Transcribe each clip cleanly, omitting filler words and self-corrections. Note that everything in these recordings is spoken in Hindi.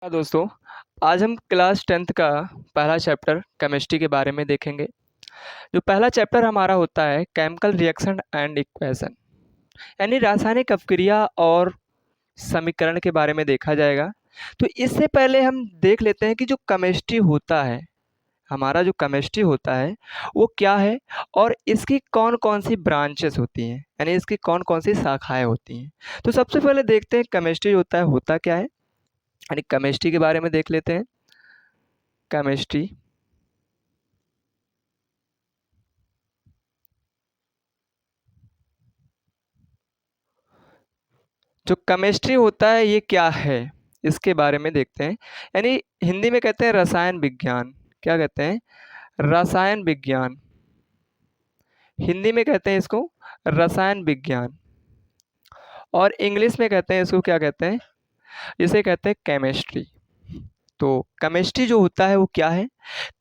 दोस्तों, आज हम क्लास 10th का पहला चैप्टर केमिस्ट्री के बारे में देखेंगे। जो पहला चैप्टर हमारा होता है केमिकल रिएक्शन एंड इक्वेशन, यानी रासायनिक अपक्रिया और समीकरण के बारे में देखा जाएगा। तो इससे पहले हम देख लेते हैं कि जो केमिस्ट्री होता है, हमारा जो केमिस्ट्री होता है वो क्या है और इसकी कौन-कौन सी ब्रांचेस होती हैं, यानी इसकी कौन-कौन सी शाखाएँ होती हैं। तो सबसे पहले देखते हैं केमिस्ट्री होता क्या है, यानी केमिस्ट्री के बारे में देख लेते हैं। केमिस्ट्री जो केमिस्ट्री होता है ये क्या है, इसके बारे में देखते हैं। यानी हिंदी में कहते हैं रसायन विज्ञान। क्या कहते हैं? रसायन विज्ञान। हिंदी में कहते हैं इसको रसायन विज्ञान, और इंग्लिश में कहते हैं इसको क्या कहते हैं? इसे कहते हैं केमिस्ट्री। तो केमिस्ट्री जो होता है वो क्या है?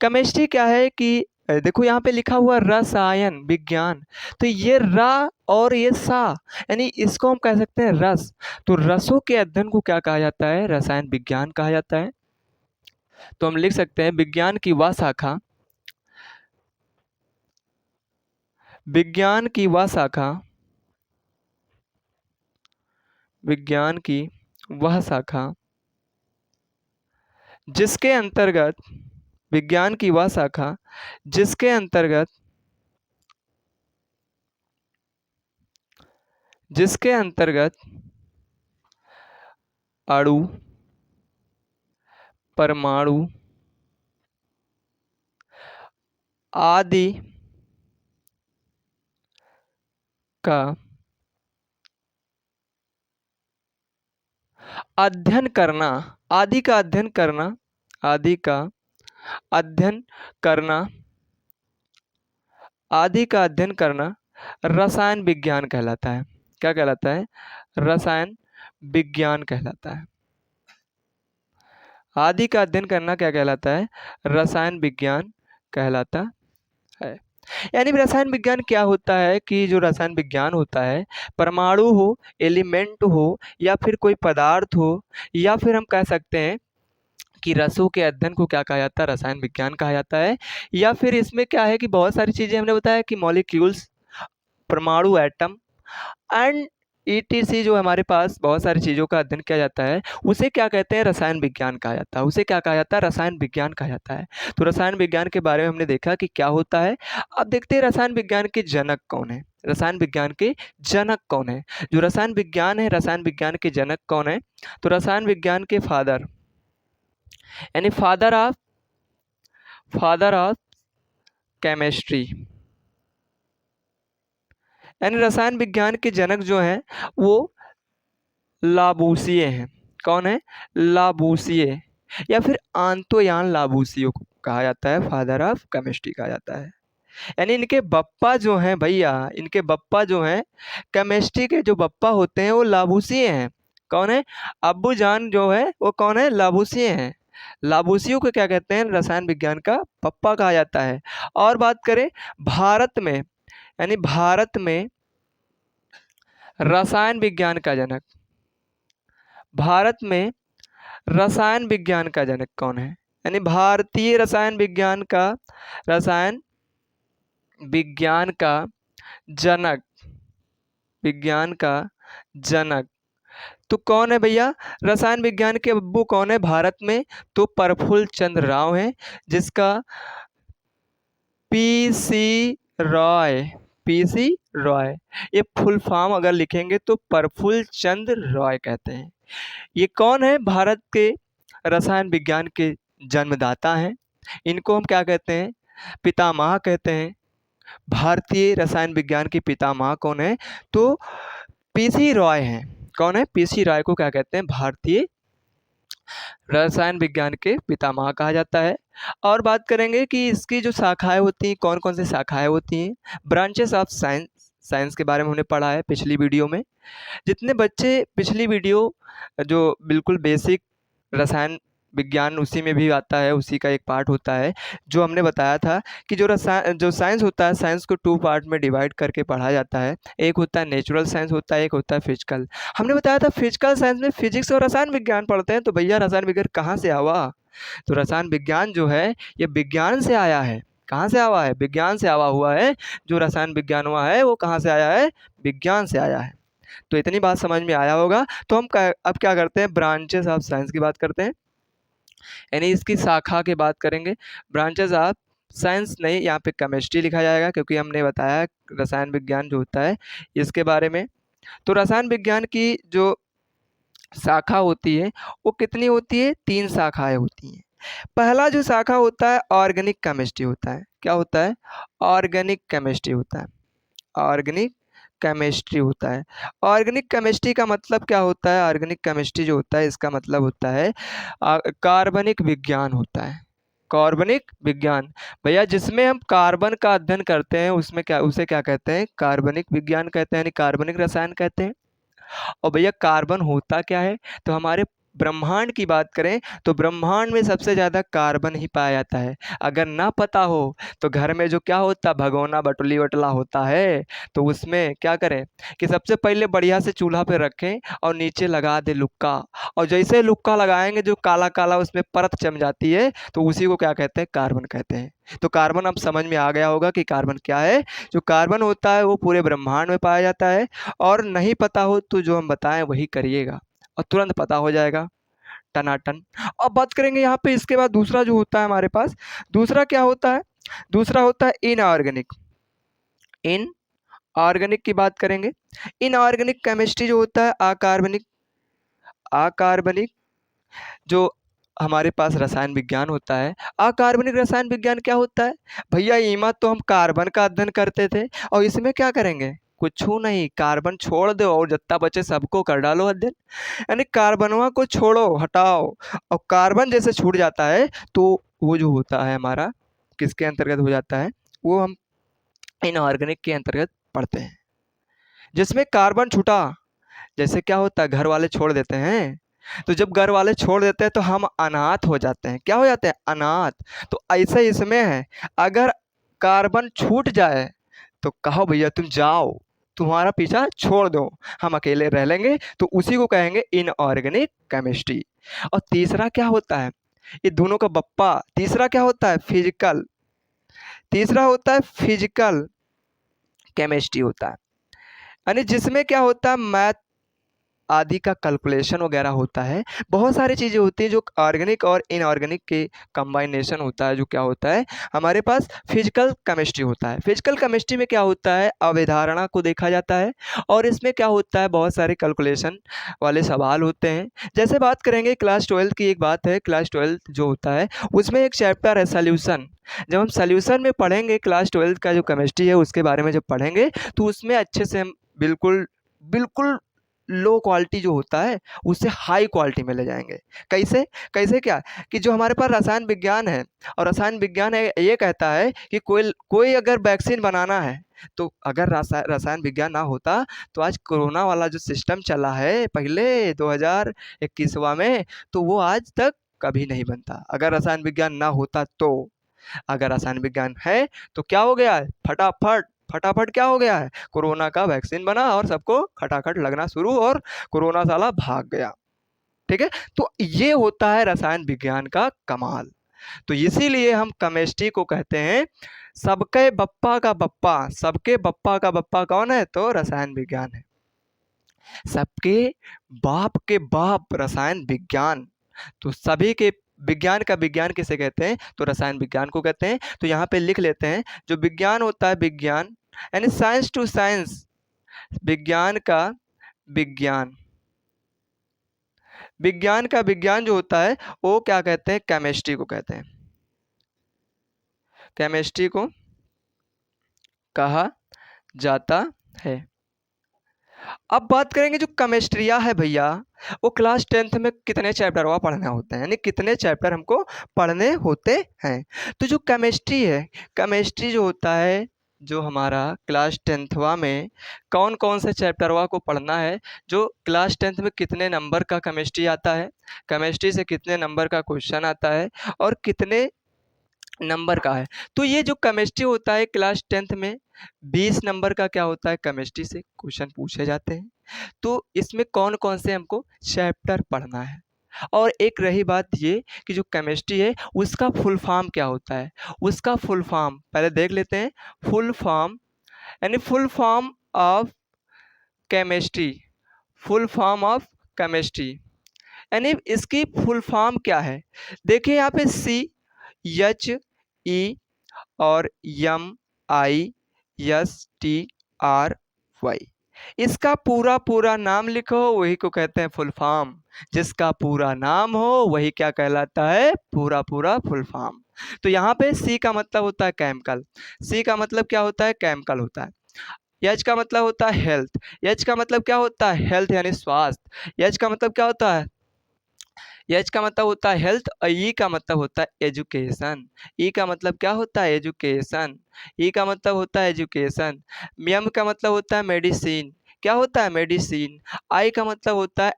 केमिस्ट्री क्या है कि देखो यहाँ पे लिखा हुआ रसायन विज्ञान, तो ये र और ये सा, यानी इसको हम कह सकते हैं रस। तो रसों के अध्ययन को क्या कहा जाता है? रसायन विज्ञान कहा जाता है। तो हम लिख सकते हैं विज्ञान की वह शाखा, विज्ञान की वह शाखा, विज्ञान की वह शाखा जिसके अंतर्गत, विज्ञान की वह शाखा जिसके अंतर्गत, जिसके अंतर्गत अणु, परमाणु आदि का अध्ययन करना, आदि का अध्ययन करना, आदि का अध्ययन करना, आदि का अध्ययन करना रसायन विज्ञान कहलाता है। क्या कहलाता है? रसायन विज्ञान कहलाता है। आदि का अध्ययन करना क्या कहलाता है? रसायन विज्ञान कहलाता है। यानी रसायन विज्ञान क्या होता है कि जो रसायन विज्ञान होता है, परमाणु हो, एलिमेंट हो, या फिर कोई पदार्थ हो, या फिर हम कह सकते हैं कि रसों के अध्ययन को क्या कहा जाता है? रसायन विज्ञान कहा जाता है। या फिर इसमें क्या है कि बहुत सारी चीजें हमने बताया कि मॉलिक्यूल्स, परमाणु, एटम एंड ईटीसी, जो हमारे पास बहुत सारी चीज़ों का अध्ययन किया जाता है, उसे क्या कहते हैं? रसायन विज्ञान कहा जाता है। उसे क्या कहा जाता है? रसायन विज्ञान कहा जाता है। तो रसायन विज्ञान के बारे में हमने देखा कि क्या होता है। अब देखते हैं रसायन विज्ञान के जनक कौन है। रसायन विज्ञान के जनक कौन है? जो रसायन विज्ञान है, रसायन विज्ञान के जनक कौन है? तो रसायन विज्ञान के फादर, यानी फादर ऑफ केमिस्ट्री, यानी रसायन विज्ञान के जनक जो हैं वो लाबूसिए हैं। कौन है? लाबूसिए, या फिर आंतोयान लाबूसियो को कहा जाता है, फादर ऑफ केमिस्ट्री कहा जाता है। यानी इनके बप्पा जो हैं भैया, इनके बप्पा जो हैं, केमिस्ट्री के जो बप्पा होते हैं वो लाबूसिए हैं। कौन है? अब्बू जान जो है वो कौन है? लाबूसिए हैं। लाबूसियों को क्या कहते हैं? रसायन विज्ञान का पप्पा कहा जाता है। और बात करें भारत में, यानी भारत में रसायन विज्ञान का जनक, भारत में रसायन विज्ञान का जनक कौन है? यानी भारतीय रसायन विज्ञान का, रसायन विज्ञान का जनक, विज्ञान का जनक तो कौन है भैया? रसायन विज्ञान के अब्बू कौन है भारत में? तो प्रफुल्ल चंद्र राव है, जिसका पीसी रॉय, पीसी रॉय, ये फुल फॉर्म अगर लिखेंगे तो प्रफुल्ल चंद्र रॉय कहते हैं। ये कौन है? भारत के रसायन विज्ञान के जन्मदाता हैं। इनको हम क्या कहते हैं? पितामह कहते हैं। भारतीय रसायन विज्ञान के पितामह कौन है? तो पीसी रॉय हैं। कौन है? पीसी रॉय को क्या कहते हैं? भारतीय रसायन विज्ञान के पितामह कहा जाता है। और बात करेंगे कि इसकी जो शाखाएं होती हैं, कौन कौन सी शाखाएं होती हैं। ब्रांचेस ऑफ साइंस, साइंस के बारे में हमने पढ़ा है पिछली वीडियो में। जितने बच्चे पिछली वीडियो जो बिल्कुल बेसिक रसायन विज्ञान उसी में भी आता है, उसी का एक पार्ट होता है। जो हमने बताया था कि जो साइंस होता है, साइंस को 2 पार्ट में डिवाइड करके पढ़ा जाता है। एक होता है नेचुरल साइंस होता है, एक होता है फिजिकल। हमने बताया था फिजिकल साइंस में फिजिक्स और रसायन विज्ञान पढ़ते हैं, तो भैया रसायन विज्ञान कहाँ से आवा? तो रसायन विज्ञान जो है ये विज्ञान से आया है। कहाँ से आवा है? विज्ञान से आवा हुआ है। जो रसायन विज्ञान हुआ है वो कहाँ से आया है? विज्ञान से आया है। तो इतनी बात समझ में आया होगा। तो हम अब क्या करते हैं, ब्रांचेस ऑफ साइंस की बात करते हैं, यानी इसकी शाखा की बात करेंगे। ब्रांचेस ऑफ साइंस नहीं, यहाँ पे केमिस्ट्री लिखा जाएगा, क्योंकि हमने बताया रसायन विज्ञान जो होता है इसके बारे में। तो रसायन विज्ञान की जो शाखा होती है वो कितनी होती है? 3 शाखाएं होती हैं। पहला जो शाखा होता है ऑर्गेनिक केमिस्ट्री होता है। क्या होता है? ऑर्गेनिक केमिस्ट्री होता है। ऑर्गेनिक केमिस्ट्री होता है। ऑर्गेनिक केमिस्ट्री का मतलब क्या होता है? ऑर्गेनिक केमिस्ट्री जो होता है इसका मतलब होता है कार्बनिक विज्ञान होता है। कार्बनिक विज्ञान भैया, जिसमें हम कार्बन का अध्ययन करते हैं उसमें क्या, उसे क्या कहते हैं? कार्बनिक विज्ञान कहते हैं, यानी कार्बनिक रसायन कहते हैं। और भैया कार्बन होता क्या है? तो हमारे ब्रह्मांड की बात करें तो ब्रह्मांड में सबसे ज़्यादा कार्बन ही पाया जाता है। अगर ना पता हो तो घर में जो क्या होता, भगोना बटुली वटला होता है, तो उसमें क्या करें कि सबसे पहले बढ़िया से चूल्हा पे रखें और नीचे लगा दे लुक्का। और जैसे लुक्का लगाएंगे जो काला काला उसमें परत जम जाती है, तो उसी को क्या कहते हैं? कार्बन कहते हैं। तो कार्बन अब समझ में आ गया होगा कि कार्बन क्या है। जो कार्बन होता है वो पूरे ब्रह्मांड में पाया जाता है। और नहीं पता हो तो जो हम बताएं वही करिएगा और तुरंत पता हो जाएगा, टनाटन। अब बात करेंगे यहाँ पे इसके बाद दूसरा जो होता है हमारे पास, दूसरा क्या होता है? दूसरा होता है इनऑर्गेनिक। इनऑर्गेनिक की बात करेंगे। इनऑर्गेनिक केमिस्ट्री जो होता है अकार्बनिक, अकार्बनिक जो हमारे पास रसायन विज्ञान होता है। अकार्बनिक रसायन विज्ञान क्या होता है? भैया इमा तो हम कार्बन का अध्ययन करते थे और इसमें क्या करेंगे? कुछ नहीं, कार्बन छोड़ दो और जितना बचे सबको कर डालो अध्ययन। यानी कार्बनवा को छोड़ो, हटाओ, और कार्बन जैसे छूट जाता है तो वो जो होता है हमारा किसके अंतर्गत हो जाता है? वो हम इनऑर्गेनिक के अंतर्गत पढ़ते हैं। जिसमें कार्बन छूटा, जैसे क्या होता है घर वाले छोड़ देते हैं, तो जब घर वाले छोड़ देते हैं तो हम अनाथ हो जाते हैं। क्या हो जाते हैं? अनाथ। तो ऐसे इसमें है, अगर कार्बन छूट जाए तो कहो भैया तुम जाओ, तुम्हारा पीछा छोड़ दो, हम अकेले रह लेंगे, तो उसी को कहेंगे इनऑर्गेनिक केमिस्ट्री। और तीसरा क्या होता है? ये दोनों का बप्पा। तीसरा क्या होता है? फिजिकल। तीसरा होता है फिजिकल केमिस्ट्री होता है, यानी जिसमें क्या होता है? मैथ आदि का कैलकुलेशन वगैरह होता है। बहुत सारी चीज़ें होती हैं जो ऑर्गेनिक और इनऑर्गेनिक के कंबाइनेशन होता है, जो क्या होता है हमारे पास फिजिकल केमिस्ट्री होता है। फिजिकल केमिस्ट्री में क्या होता है? अवधारणा को देखा जाता है और इसमें क्या होता है? बहुत सारे कैलकुलेशन वाले सवाल होते हैं। जैसे बात करेंगे क्लास 12 की, एक बात है क्लास 12 जो होता है उसमें एक चैप्टर है सॉल्यूशन। जब हम सॉल्यूशन में पढ़ेंगे क्लास 12 का जो केमिस्ट्री है उसके बारे में जब पढ़ेंगे तो उसमें अच्छे से हम बिल्कुल बिल्कुल लो क्वालिटी जो होता है उससे हाई क्वालिटी में ले जाएंगे। कैसे? कैसे क्या कि जो हमारे पास रसायन विज्ञान है, और रसायन विज्ञान है ये कहता है कि कोई कोई अगर वैक्सीन बनाना है, तो अगर रसायन विज्ञान ना होता तो आज कोरोना वाला जो सिस्टम चला है पहले 2021वां में, तो वो आज तक कभी नहीं बनता अगर रसायन विज्ञान ना होता तो। अगर रसायन विज्ञान है तो क्या हो गया है? फटाफट फटाफट क्या हो गया है? कोरोना का वैक्सीन बना और सबको खटाखट लगना शुरू, और कोरोना साला भाग गया। ठीक है, तो ये होता है रसायन विज्ञान का कमाल। तो इसीलिए हम केमिस्ट्री को कहते हैं सबके बप्पा का बप्पा। सबके बप्पा का बप्पा कौन है? तो रसायन विज्ञान है। सबके बाप के बाप रसायन विज्ञान। तो सभी के विज्ञान का विज्ञान किसे कहते हैं? तो रसायन विज्ञान को कहते हैं। तो यहाँ पे लिख लेते हैं, जो विज्ञान होता है विज्ञान, यानी साइंस टू साइंस, विज्ञान का विज्ञान, विज्ञान का विज्ञान जो होता है वो क्या कहते हैं? केमिस्ट्री को कहते हैं। केमिस्ट्री को कहा जाता है। अब बात करेंगे जो केमिस्ट्रिया है भैया, वो क्लास 10th में कितने चैप्टर हुआ पढ़ना होते हैं, यानी कितने चैप्टर हमको पढ़ने होते हैं। तो जो केमिस्ट्री है, केमिस्ट्री जो होता है जो हमारा क्लास 10th में कौन कौन से चैप्टरवा को पढ़ना है, जो क्लास 10th में कितने नंबर का केमिस्ट्री आता है, केमिस्ट्री से कितने नंबर का क्वेश्चन आता है और कितने नंबर का है। तो ये जो केमिस्ट्री होता है क्लास 10th में 20 नंबर का क्या होता है, केमिस्ट्री से क्वेश्चन पूछे जाते हैं। तो इसमें कौन कौन से हमको चैप्टर पढ़ना है। और एक रही बात ये कि जो केमिस्ट्री है उसका फुल फॉर्म क्या होता है, उसका फुल फॉर्म पहले देख लेते हैं। फुल फॉर्म यानी full form of chemistry, full form of chemistry यानी इसकी फुल फॉर्म क्या है। देखिए यहाँ पे CHE और MISTRY, इसका पूरा पूरा नाम लिखो, वही को कहते हैं फुल फॉर्म। जिसका पूरा नाम हो वही क्या कहलाता है, पूरा पूरा फुल फॉर्म। तो यहाँ पे C का मतलब होता है केमिकल, C का मतलब क्या होता है, केमिकल होता है। H का मतलब होता है हेल्थ, H का मतलब क्या होता है, हेल्थ यानी स्वास्थ्य। H का मतलब क्या होता है, एच का मतलब होता है हेल्थ और ई का मतलब होता है एजुकेशन। ई का मतलब क्या होता है, एजुकेशन। ई का मतलब होता है एजुकेशन। एम का मतलब होता है मेडिसिन, क्या होता है, मेडिसिन। आई का मतलब होता है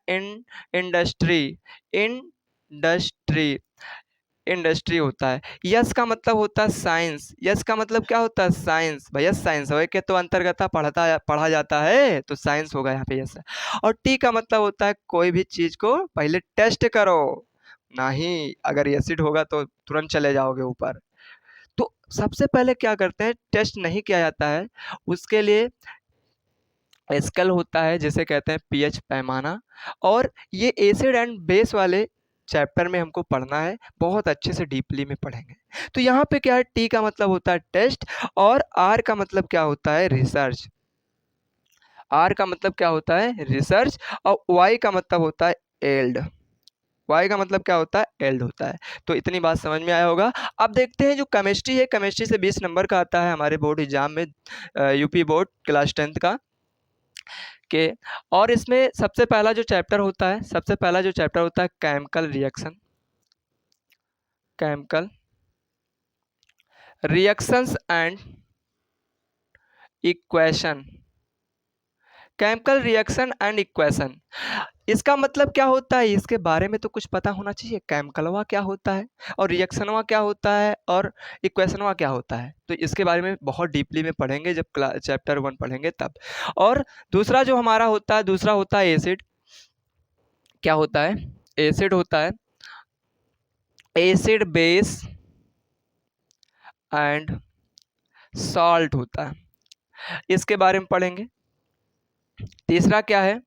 इंडस्ट्री, इंडस्ट्री, इंडस्ट्री होता है। यस का मतलब होता है साइंस, यस का मतलब क्या होता है, साइंस। भैया साइंस हो के तो अंतर्गत पढ़ा जाता है, तो साइंस होगा यहाँ पे यस। और टी का मतलब होता है कोई भी चीज को पहले टेस्ट करो, नहीं अगर एसिड होगा तो तुरंत चले जाओगे ऊपर। तो सबसे पहले क्या करते हैं, टेस्ट नहीं किया जाता है, उसके लिए स्केल होता है जिसे कहते हैं पीएच पैमाना। और ये एसिड एंड बेस वाले चैप्टर में हमको पढ़ना है, बहुत अच्छे से डीपली में पढ़ेंगे। तो यहाँ पे क्या है, टी का मतलब होता है टेस्ट और आर का मतलब क्या होता है, रिसर्च। आर का मतलब क्या होता है, रिसर्च। और वाई का मतलब होता है एल्ड, वाई का मतलब क्या होता है, एल्ड होता है। तो इतनी बात समझ में आया होगा। अब देखते हैं जो केमिस्ट्री है, केमिस्ट्री से 20 नंबर का आता है हमारे बोर्ड एग्जाम में, यूपी बोर्ड क्लास 10th का के। और इसमें सबसे पहला जो चैप्टर होता है, सबसे पहला जो चैप्टर होता है chemical reaction, chemical reactions and equation, chemical reaction and equation. इसका मतलब क्या होता है, इसके बारे में तो कुछ पता होना चाहिए, केमिकलवा क्या होता है और रिएक्शनवा क्या होता है और इक्वेशनवा क्या होता है। तो इसके बारे में बहुत डीपली में पढ़ेंगे जब चैप्टर 1 पढ़ेंगे तब। और दूसरा जो हमारा होता है, दूसरा होता है एसिड। क्या होता है, एसिड होता है, एसिड बेस एंड सॉल्ट होता है, इसके बारे में पढ़ेंगे। तीसरा क्या है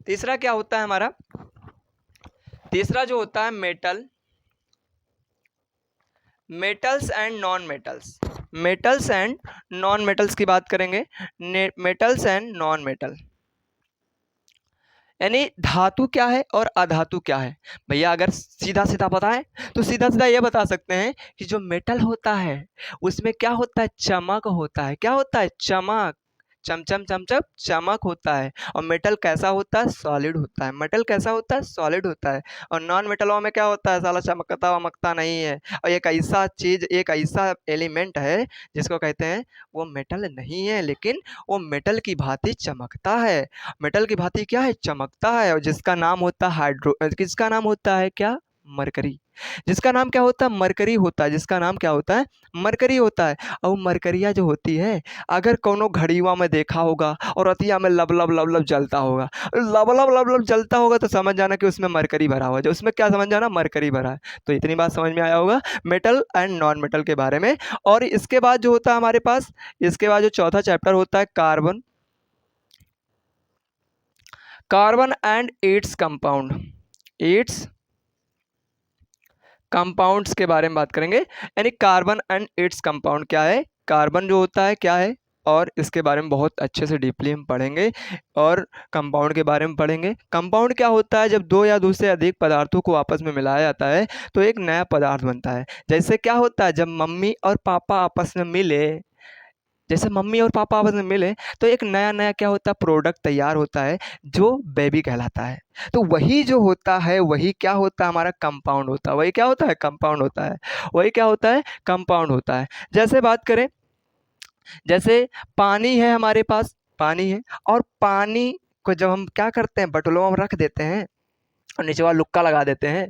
तीसरा क्या होता है हमारा, तीसरा जो होता है metal, metals and non metals, metals and non metals की बात करेंगे। मेटल्स एंड नॉन मेटल यानी धातु क्या है और अधातु क्या है। भैया अगर सीधा सीधा बताएं तो सीधा सीधा ये बता सकते हैं कि जो मेटल होता है उसमें क्या होता है, चमक होता है, क्या होता है, चमक, चमचम चमचम चमक होता है। और मेटल कैसा होता है, सॉलिड होता है, मेटल कैसा होता है, सॉलिड होता है। और नॉन मेटलों में क्या होता है, साला चमकता वमकता नहीं है। और एक ऐसा चीज, एक ऐसा एलिमेंट है जिसको कहते हैं वो मेटल नहीं है लेकिन वो मेटल की भांति चमकता है, मेटल की भांति क्या है, चमकता है। और जिसका नाम होता है किसका नाम होता है, क्या, मरकरी। जिसका नाम क्या होता है, मरकरी होता है, जिसका नाम क्या होता है, मरकरी होता है। और मरकरिया जो होती है, अगर कोनो घड़ीवा में देखा होगा और अतिया में लब लब लब लब जलता होगा, लब लब लब लब जलता होगा, तो समझ जाना कि उसमें मरकरी भरा हुआ है, जो उसमें क्या समझ जाना, मरकरी भरा है। तो इतनी बात समझ में आया होगा मेटल एंड नॉन मेटल के बारे में। और इसके बाद जो होता है हमारे पास, इसके बाद जो चौथा चैप्टर होता है carbon, carbon and its compound, it's compounds के बारे में बात करेंगे। यानी कार्बन एंड इट्स कंपाउंड क्या है, कार्बन जो होता है क्या है, और इसके बारे में बहुत अच्छे से डीपली हम पढ़ेंगे। और कंपाउंड के बारे में पढ़ेंगे। कंपाउंड क्या होता है, जब दो या दो से अधिक पदार्थों को आपस में मिलाया जाता है तो एक नया पदार्थ बनता है। जैसे क्या होता है, जब मम्मी और पापा आपस में मिले जैसे मम्मी और पापा आपस में मिले तो एक नया नया क्या होता है, प्रोडक्ट तैयार होता है जो बेबी कहलाता है। तो वही जो होता है वही क्या होता है, हमारा कंपाउंड होता है। वही क्या होता है, कंपाउंड होता है। वही क्या होता है, कंपाउंड होता है। जैसे बात करें, जैसे पानी है हमारे पास, पानी है, और पानी को जब हम क्या करते हैं, बटुलों में रख देते हैं और नीचे वाला लुक्का लगा देते हैं,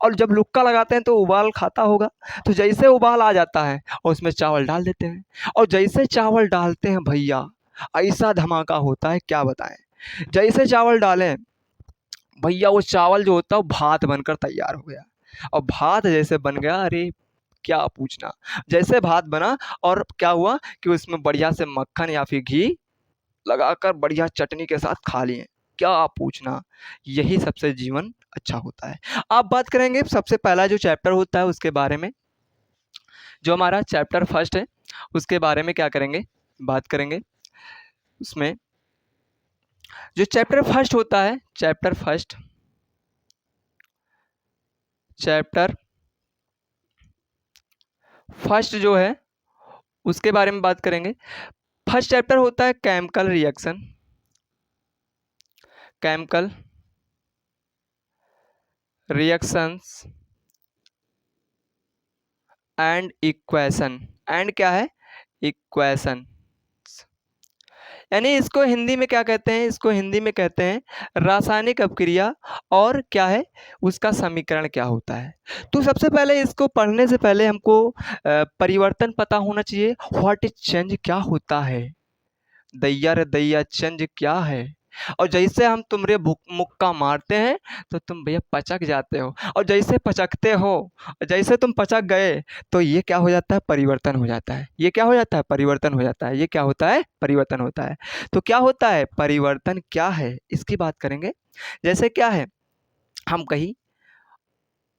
और जब लुक्का लगाते हैं तो उबाल खाता होगा। तो जैसे उबाल आ जाता है और उसमें चावल डाल देते हैं, और जैसे चावल डालते हैं भैया, ऐसा धमाका होता है क्या बताएं। जैसे चावल डालें भैया, वो चावल जो होता है वो भात बनकर तैयार हो गया। और भात जैसे बन गया, अरे क्या पूछना। जैसे भात बना और क्या हुआ कि उसमें बढ़िया से मक्खन या फिर घी लगाकर बढ़िया चटनी के साथ खा लिए, क्या आप पूछना। यही सबसे जीवन अच्छा होता है। आप बात करेंगे सबसे पहला जो चैप्टर होता है उसके बारे में, जो हमारा चैप्टर फर्स्ट है उसके बारे में क्या करेंगे, बात करेंगे। उसमें जो चैप्टर फर्स्ट होता है, चैप्टर फर्स्ट, चैप्टर फर्स्ट जो है उसके बारे में बात करेंगे। फर्स्ट चैप्टर होता है chemical reaction, chemical reactions and equation. And क्या है, इक्वेशन। यानी इसको हिंदी में क्या कहते हैं, इसको हिंदी में कहते हैं रासायनिक अपक्रिया, और क्या है उसका समीकरण क्या होता है। तो सबसे पहले इसको पढ़ने से पहले हमको परिवर्तन पता होना चाहिए। व्हाट इज चेंज, क्या होता है, दैया रे दैया चेंज क्या है। और जैसे हम तुमरे मुक्का मारते हैं तो तुम भैया पचक जाते हो, और जैसे पचकते हो, जैसे तुम पचक गए तो ये क्या हो जाता है, परिवर्तन हो जाता है। ये क्या हो जाता है, परिवर्तन हो जाता है। ये क्या होता है, परिवर्तन होता है। तो क्या होता है परिवर्तन, क्या है इसकी बात करेंगे। जैसे क्या है, हम कहीं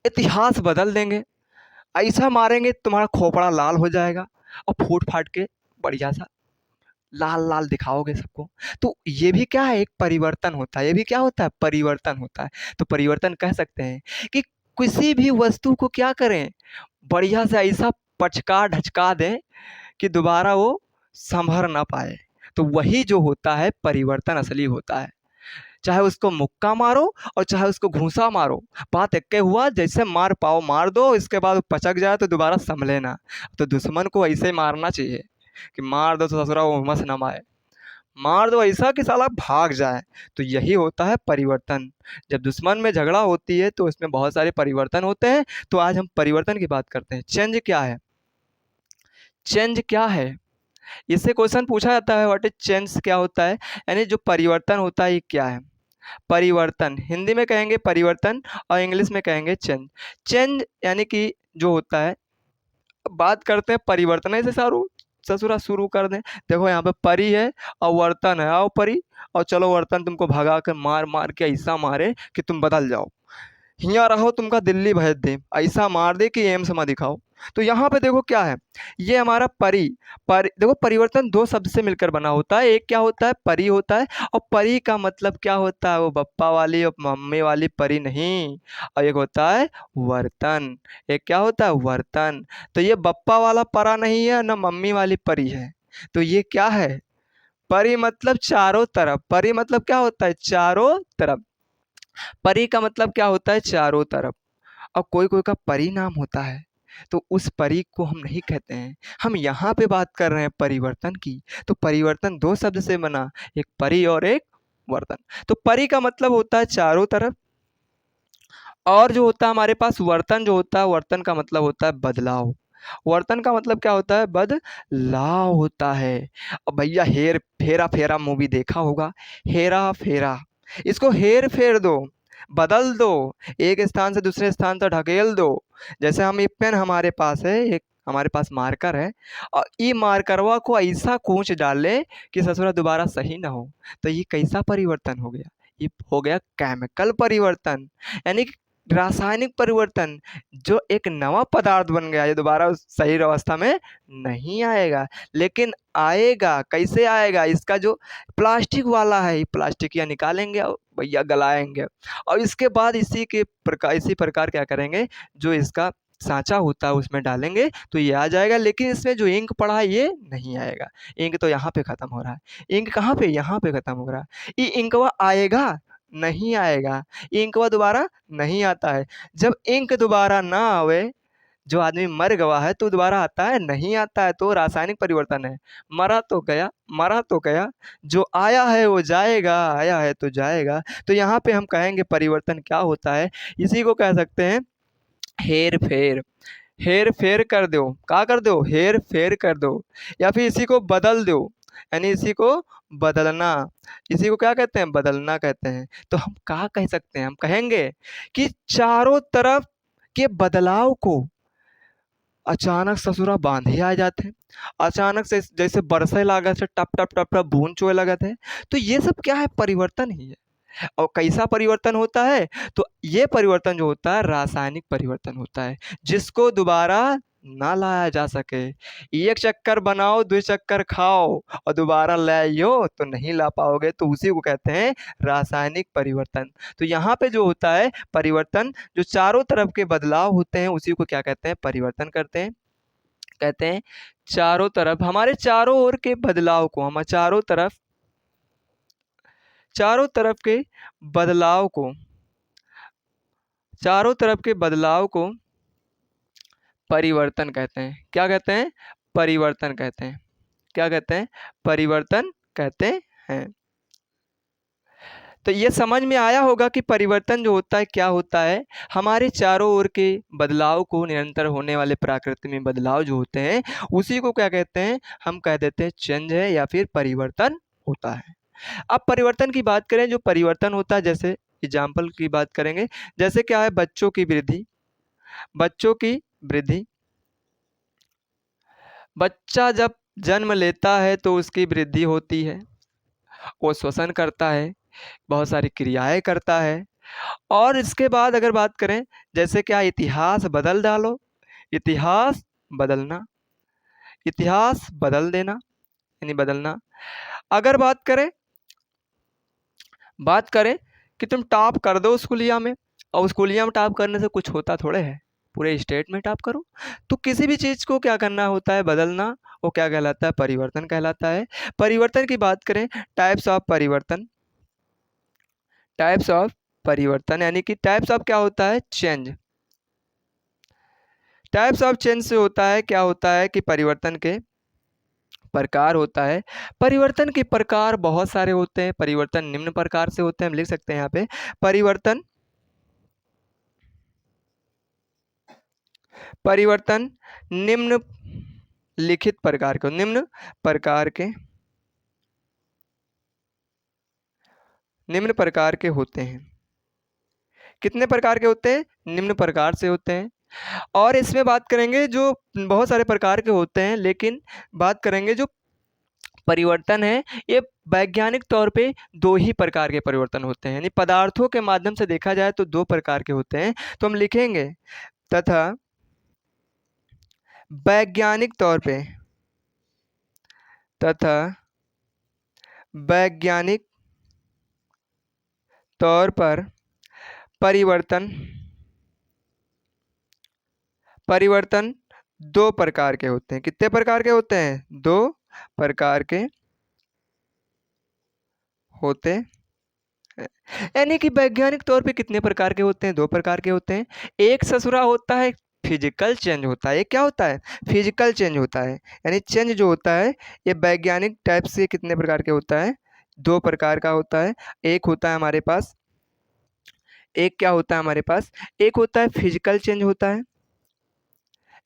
इतिहास बदल देंगे, ऐसा मारेंगे तुम्हारा खोपड़ा लाल हो जाएगा और फूट फाट के बढ़िया सा लाल लाल दिखाओगे सबको। तो ये भी क्या है, एक परिवर्तन होता है। ये भी क्या होता है, परिवर्तन होता है। तो परिवर्तन कह सकते हैं कि किसी भी वस्तु को क्या करें, बढ़िया से ऐसा पचका ढचका दें कि दोबारा वो संभर ना पाए। तो वही जो होता है परिवर्तन असली होता है। चाहे उसको मुक्का मारो और चाहे उसको घूंसा मारो, बात एक हुआ। जैसे मार पाओ मार दो, इसके बाद वो पचक जाए तो दोबारा संभले ना। तो दुश्मन को ऐसे मारना चाहिए कि मार दो तो ससुरा वो मस न माए, मार दो ऐसा कि साला भाग जाए। तो यही होता है परिवर्तन। जब दुश्मन में झगड़ा होती है तो इसमें बहुत सारे परिवर्तन होते हैं। तो आज हम परिवर्तन की बात करते हैं। चेंज क्या है, चेंज क्या है, इससे क्वेश्चन पूछा जाता है व्हाट इज चेंज, क्या होता है। यानी जो परिवर्तन होता है ये क्या है। परिवर्तन हिंदी में कहेंगे परिवर्तन, और इंग्लिश में कहेंगे चेंज। चेंज यानी कि जो होता है, बात करते हैं परिवर्तन से सारू ससुरा शुरू कर दें। देखो यहाँ पे परी है और वर्तन है, आओ परी और चलो वर्तन तुमको भगा कर मार मार के ऐसा मारे कि तुम बदल जाओ, हियाँ रहो तुमका दिल्ली भेज दे, ऐसा मार दे कि एम्स में दिखाओ। तो यहाँ पे देखो क्या है, ये हमारा देखो परिवर्तन दो शब्द से मिलकर बना होता है। एक क्या होता है, परी होता है, और परी का मतलब क्या होता है, वो बप्पा वाली और मम्मी वाली परी नहीं। और एक होता है वर्तन, एक क्या होता है, वर्तन। तो ये बप्पा वाला परा नहीं है ना मम्मी वाली परी है। तो ये क्या है, परी मतलब चारों तरफ। परी मतलब क्या होता है, चारों तरफ। परी का मतलब क्या होता है, चारों तरफ। और कोई कोई का परी नाम होता है, तो उस परी को हम नहीं कहते हैं। हम यहाँ पे बात कर रहे हैं परिवर्तन की। तो परिवर्तन दो शब्द से बना, एक परी और एक वर्तन। तो परी का मतलब होता है चारों तरफ, और जो होता है हमारे पास वर्तन, जो होता है वर्तन का मतलब होता है बदलाव। वर्तन का मतलब क्या होता है, बदलाव होता है। अब भैया हेर फेरा फेरा मूवी देखा होगा, हेरा फेरा, इसको हेर फेर दो, बदल दो, एक स्थान से दूसरे स्थान तक ढकेल दो। जैसे हम ये पेन हमारे पास है, एक हमारे पास मार्कर है, और ई मार्करवा को ऐसा कूच डाले कि ससुरा दोबारा सही ना हो। तो ये कैसा परिवर्तन हो गया, ये हो गया केमिकल परिवर्तन। यानी कि रासायनिक परिवर्तन, जो एक नवा पदार्थ बन गया, ये दोबारा उस सही अवस्था में नहीं आएगा। लेकिन आएगा, कैसे आएगा, इसका जो प्लास्टिक वाला है, प्लास्टिक या निकालेंगे और भैया गलाएंगे, और इसके बाद इसी प्रकार क्या करेंगे, जो इसका सांचा होता है उसमें डालेंगे तो ये आ जाएगा, लेकिन इसमें जो इंक पड़ा है ये नहीं आएगा। इंक तो यहाँ पे ख़त्म हो रहा है। इंक कहाँ पे? यहाँ पे ख़त्म हो रहा है। ये इंकवा आएगा? नहीं आएगा। इंकवा दोबारा नहीं आता है। जब इंक दोबारा ना आवे, जो आदमी मर गया है तो दोबारा आता है? नहीं आता है। तो रासायनिक परिवर्तन है। मरा तो गया, मरा तो गया, जो आया है वो जाएगा, आया है तो जाएगा। तो यहाँ पे हम कहेंगे परिवर्तन क्या होता है, इसी को कह सकते हैं हेर फेर। हेर फेर कर दो, क्या कर दो? हेर फेर कर दो, या फिर इसी को बदल दो, यानी इसी को बदलना। इसी को क्या कहते हैं? बदलना कहते हैं। तो हम क्या कह सकते हैं? हम कहेंगे कि चारों तरफ के बदलाव को अचानक ससुरा बांधे आ जाते हैं। अचानक से जैसे बरसे लागत है, टप टप टप टप बूंद चोए लगत है। तो ये सब क्या है? परिवर्तन ही है। और कैसा परिवर्तन होता है? तो ये परिवर्तन जो होता है रासायनिक परिवर्तन होता है, जिसको दोबारा ना लाया जा सके। एक चक्कर बनाओ, दो चक्कर खाओ और दोबारा लाइयो तो नहीं ला पाओगे, तो उसी को कहते हैं रासायनिक परिवर्तन। तो यहाँ पे जो होता है परिवर्तन, जो चारों तरफ के बदलाव होते हैं उसी को क्या कहते हैं? परिवर्तन करते हैं। कहते हैं चारों तरफ, हमारे चारों ओर के बदलाव को, हम चारों तरफ के बदलाव को, चारों तरफ के बदलाव को परिवर्तन कहते हैं। क्या कहते हैं? परिवर्तन कहते हैं। क्या कहते हैं? परिवर्तन कहते हैं। तो ये समझ में आया होगा कि परिवर्तन जो होता है क्या होता है। हमारे चारों ओर के बदलाव को, निरंतर होने वाले प्रकृति में बदलाव जो होते हैं उसी को क्या कहते हैं? हम कह देते हैं चेंज है या फिर परिवर्तन होता है। अब परिवर्तन की बात करें, जो परिवर्तन होता है, जैसे एग्जाम्पल की बात करेंगे, जैसे क्या है? बच्चों की वृद्धि। बच्चों की वृद्धि, बच्चा जब जन्म लेता है तो उसकी वृद्धि होती है, वो श्वसन करता है, बहुत सारी क्रियाएं करता है। और इसके बाद अगर बात करें, जैसे क्या? इतिहास बदल डालो, इतिहास बदलना, इतिहास बदल देना, यानी बदलना। अगर बात करें कि तुम टॉप कर दो स्कूलिया में, और स्कूलिया में टॉप करने से कुछ होता थोड़े है, पूरे स्टेट में टॉप करो। तो किसी भी चीज़ को क्या करना होता है? बदलना। वो क्या कहलाता है? परिवर्तन कहलाता है। परिवर्तन की बात करें, टाइप्स ऑफ परिवर्तन, टाइप्स ऑफ परिवर्तन, यानी कि टाइप्स ऑफ क्या होता है? चेंज। टाइप्स ऑफ चेंज से होता है क्या होता है कि परिवर्तन के प्रकार होता है। परिवर्तन के प्रकार बहुत सारे होते हैं। परिवर्तन निम्न प्रकार से होते हैं, हम लिख सकते हैं यहाँ पे परिवर्तन, परिवर्तन निम्न लिखित प्रकार के, निम्न प्रकार के, निम्न प्रकार के होते हैं। कितने प्रकार के होते हैं? निम्न प्रकार से होते हैं। और इसमें बात करेंगे जो बहुत सारे प्रकार के होते हैं, लेकिन बात करेंगे जो परिवर्तन है ये वैज्ञानिक तौर पे दो ही प्रकार के परिवर्तन होते हैं, यानी पदार्थों के माध्यम से देखा जाए तो दो प्रकार के होते हैं। तो हम लिखेंगे तथा वैज्ञानिक तौर पे, तथा वैज्ञानिक तौर पर परिवर्तन, परिवर्तन दो प्रकार के होते हैं। कितने प्रकार के होते हैं? दो प्रकार के होते हैं। यानी कि वैज्ञानिक तौर पे कितने प्रकार के होते हैं? दो प्रकार के होते हैं। एक ससुरा होता है फिजिकल चेंज होता है। ये क्या होता है? फिजिकल चेंज होता है। यानी चेंज जो होता है ये वैज्ञानिक टाइप से कितने प्रकार के होता है? दो प्रकार का होता है। एक होता है हमारे पास, एक क्या होता है हमारे पास? एक होता है फिजिकल चेंज होता है,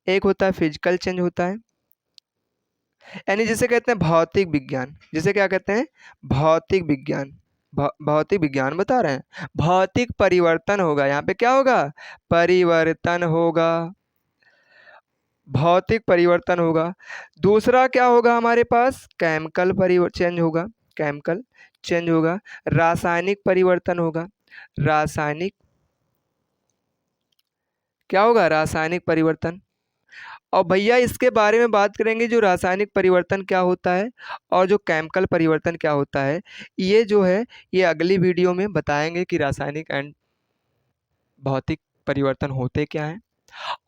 एक होता है फिजिकल चेंज होता है। यानी जिसे कहते हैं भौतिक विज्ञान, जिसे क्या कहते हैं? भौतिक विज्ञान। भौतिक विज्ञान बता रहे हैं। भौतिक परिवर्तन होगा, यहाँ पे क्या होगा? परिवर्तन होगा, भौतिक परिवर्तन होगा। दूसरा क्या होगा हमारे पास? केमिकल चेंज होगा, केमिकल चेंज होगा। रासायनिक परिवर्तन होगा, रासायनिक क्या होगा? रासायनिक परिवर्तन। और भैया इसके बारे में बात करेंगे जो रासायनिक परिवर्तन क्या होता है और जो केमिकल परिवर्तन क्या होता है, ये जो है ये अगली वीडियो में बताएंगे कि रासायनिक एंड भौतिक परिवर्तन होते क्या हैं।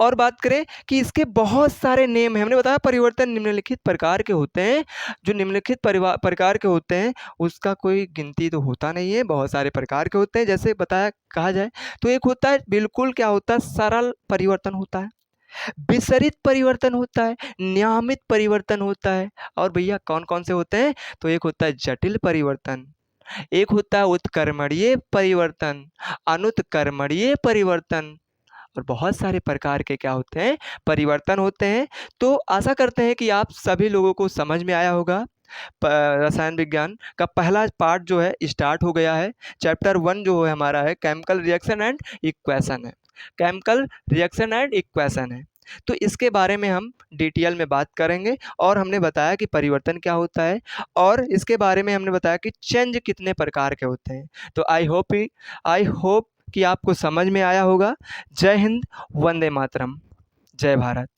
और बात करें कि इसके बहुत सारे नेम हैं, हमने बताया परिवर्तन निम्नलिखित प्रकार के होते हैं। जो निम्नलिखित प्रकार के होते हैं उसका कोई गिनती तो होता नहीं है, बहुत सारे प्रकार के होते हैं। जैसे बताया कहा जाए तो एक होता है बिल्कुल क्या होता है, सरल परिवर्तन होता है, विसरित परिवर्तन होता है, नियमित परिवर्तन होता है। और भैया कौन कौन से होते हैं, तो एक होता है जटिल परिवर्तन, एक होता है उत्कर्मणीय परिवर्तन, अनुत्कर्मणीय परिवर्तन, और बहुत सारे प्रकार के क्या होते हैं, परिवर्तन होते हैं। तो आशा करते हैं कि आप सभी लोगों को समझ में आया होगा। रसायन विज्ञान का पहला पार्ट जो है स्टार्ट हो गया है। चैप्टर 1 जो है हमारा है केमिकल रिएक्शन एंड इक्वेशन है, केमिकल रिएक्शन एंड इक्वेशन है। तो इसके बारे में हम डिटेल में बात करेंगे, और हमने बताया कि परिवर्तन क्या होता है, और इसके बारे में हमने बताया कि चेंज कितने प्रकार के होते हैं। तो आई होप कि आपको समझ में आया होगा। जय हिंद, वंदे मातरम, जय भारत।